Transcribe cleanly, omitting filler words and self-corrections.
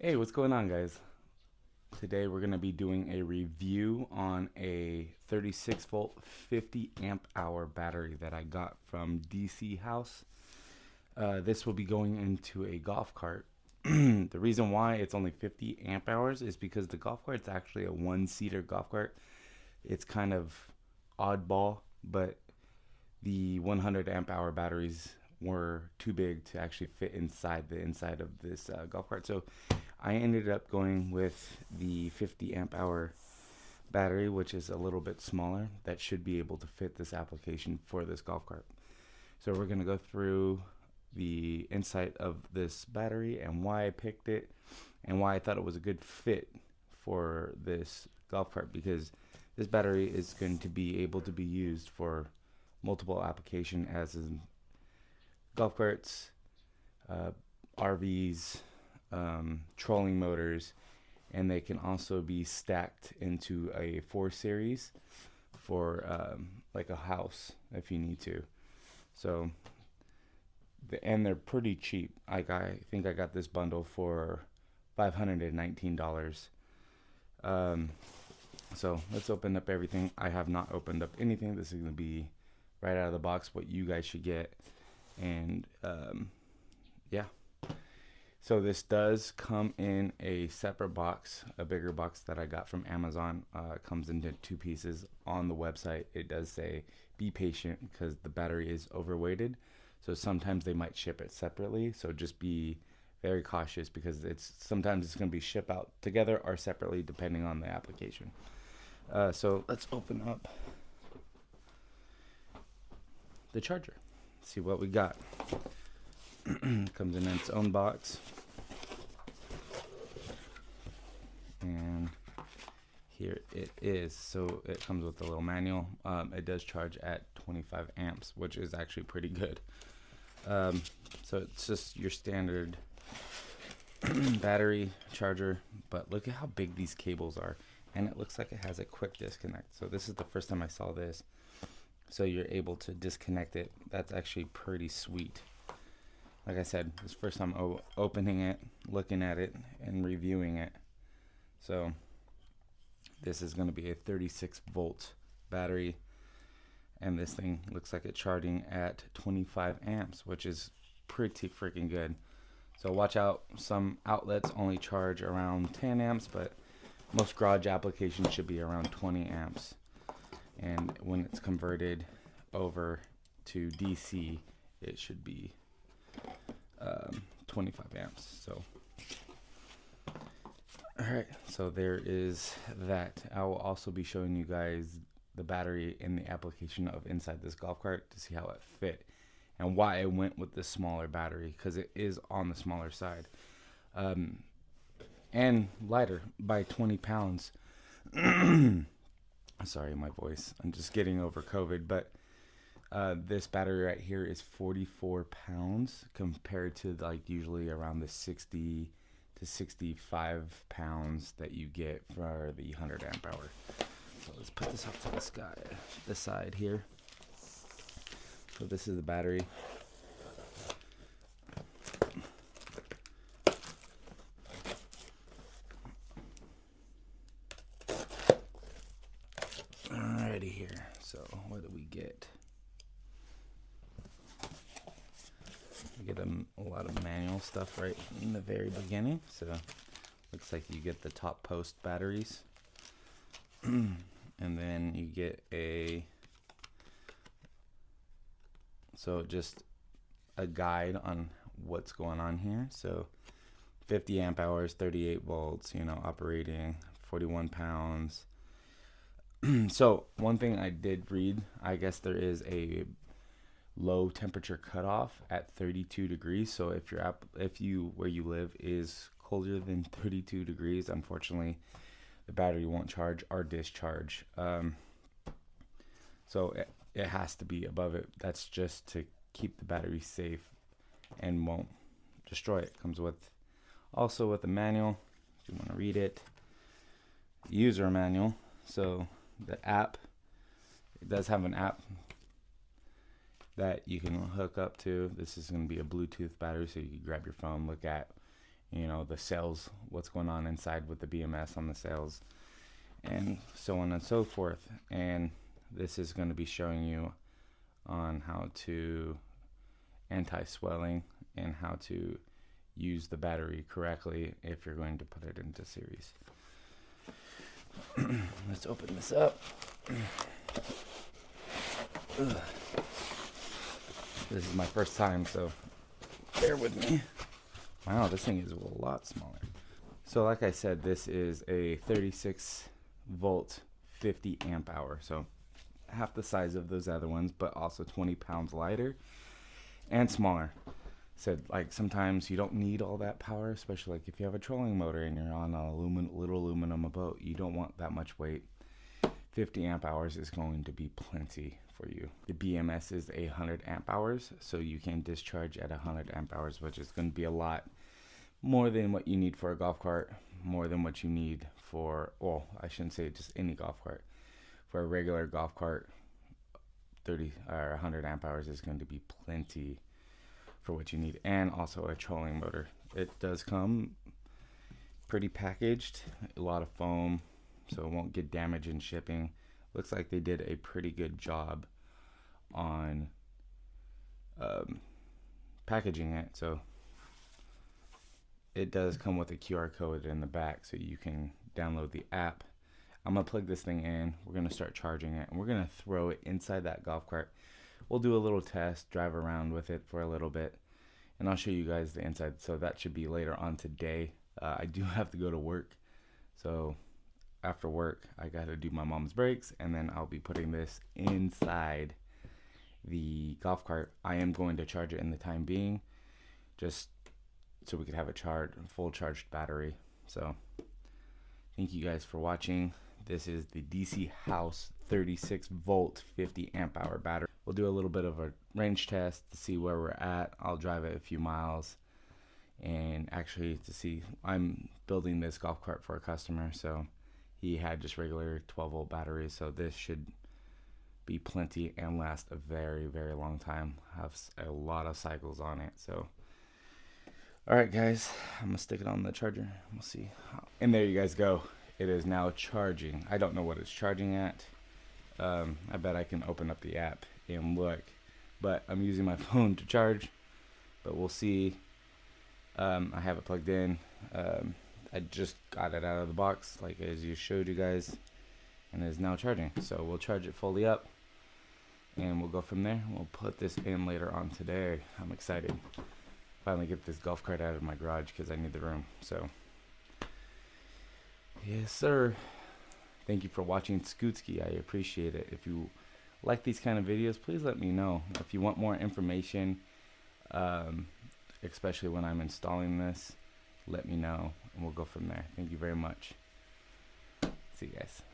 Hey, what's going on, guys? Today we're going to be doing a review on a 36 volt 50 amp hour battery that I got from DC House. This will be going into a golf cart. The reason why it's only 50 amp hours is because the golf cart is actually a one-seater golf cart. It's kind of oddball, but the 100 amp hour batteries were too big to actually fit inside the inside of this golf cart. So I ended up going with the 50 amp hour battery, which is a little bit smaller, that should be able to fit this application for this golf cart. So we're going to go through the insight of this battery and why I picked it and why I thought it was a good fit for this golf cart, because this battery is going to be able to be used for multiple application, as in golf carts, RVs, trolling motors, and they can also be stacked into a 4 series for like a house if you need to. So and they're pretty cheap. I think I got this bundle for $519. So let's open up everything. I have not opened up anything. This is going to be right out of the box what you guys should get. And yeah, so this does come in a separate box, a bigger box that I got from Amazon. It comes into 2 pieces. On the website it does say be patient because the battery is overweighted, so sometimes they might ship it separately, so just be very cautious because sometimes it's going to be shipped out together or separately depending on the application. So let's open up the charger, see what we got. Comes in its own box, and here it is. So it comes with a little manual. It does charge at 25 amps, which is actually pretty good. So it's just your standard battery charger, but look at how big these cables are, and it looks like it has a quick disconnect. So this is the first time I saw this, so you're able to disconnect it. That's actually pretty sweet. Like I said, this is the first time opening it, looking at it, and reviewing it. So this is going to be a 36 volt battery, and this thing looks like it's charging at 25 amps, which is pretty freaking good. So watch out, some outlets only charge around 10 amps, but most garage applications should be around 20 amps. And when it's converted over to DC, it should be 25 amps. So alright, so there is that. I will also be showing you guys the battery in the application of inside this golf cart to see how it fit and why I went with the smaller battery, because it is on the smaller side, and lighter by 20 pounds. Sorry, my voice, I'm just getting over COVID, but this battery right here is 44 pounds compared to like usually around the 60 to 65 pounds that you get for the 100 amp hour. So let's put this off to the side here. So this is the battery. Alrighty here. So what do we get? We get a lot of manual stuff right in the very beginning. So looks like you get the top post batteries. And then you get just a guide on what's going on here. So 50 amp hours, 38 volts, operating 41 pounds. So one thing I did read, I guess there is a low temperature cutoff at 32 degrees. So if where you live is colder than 32 degrees, unfortunately the battery won't charge or discharge. So it has to be above it. That's just to keep the battery safe and won't destroy it. Comes also with a manual if you want to read it, user manual. So the app, it does have an app that you can hook up to. This is going to be a Bluetooth battery, so you can grab your phone, look at you know, the cells, what's going on inside with the BMS on the cells, and so on and so forth. And this is going to be showing you on how to anti-swelling and how to use the battery correctly if you're going to put it into series. Let's open this up. This is my first time, so bear with me. Wow, this thing is a lot smaller. So like I said, this is a 36 volt 50 amp hour, so half the size of those other ones, but also 20 pounds lighter and smaller. Said like sometimes you don't need all that power, especially like if you have a trolling motor and you're on a little aluminum boat, you don't want that much weight. 50 amp hours is going to be plenty for you. The BMS is 100 amp hours, so you can discharge at 100 amp hours, which is going to be a lot more than what you need for a golf cart, more than what you need for, well, I shouldn't say just any golf cart. For a regular golf cart, 30 or 100 amp hours is going to be plenty for what you need. And also a trolling motor. It does come pretty packaged, a lot of foam, so it won't get damaged in shipping. Looks like they did a pretty good job on packaging it. So it does come with a QR code in the back, so you can download the app. I'm gonna plug this thing in, we're gonna start charging it, and we're gonna throw it inside that golf cart. We'll do a little test, drive around with it for a little bit, and I'll show you guys the inside. So that should be later on today. I do have to go to work, so after work I gotta do my mom's brakes, and then I'll be putting this inside the golf cart. I am going to charge it in the time being, just so we could have a full charged battery. So thank you guys for watching. This is the DC House 36 volt 50 amp hour battery. We'll do a little bit of a range test to see where we're at. I'll drive it a few miles, and actually to see, I'm building this golf cart for a customer, so he had just regular 12 volt batteries, so this should be plenty and last a very, very long time. Have a lot of cycles on it. So alright guys, I'm gonna stick it on the charger. We'll see. And there you guys go. It is now charging. I don't know what it's charging at. I bet I can open up the app and look, but I'm using my phone to charge, but we'll see. I have it plugged in. I just got it out of the box, like as you showed you guys, and it is now charging. So we'll charge it fully up, and we'll go from there. We'll put this in later on today. I'm excited. Finally get this golf cart out of my garage because I need the room. So yes sir, thank you for watching Scootski. I appreciate it. If you like these kind of videos, please let me know. If you want more information, especially when I'm installing this, let me know and we'll go from there. Thank you very much. See you guys.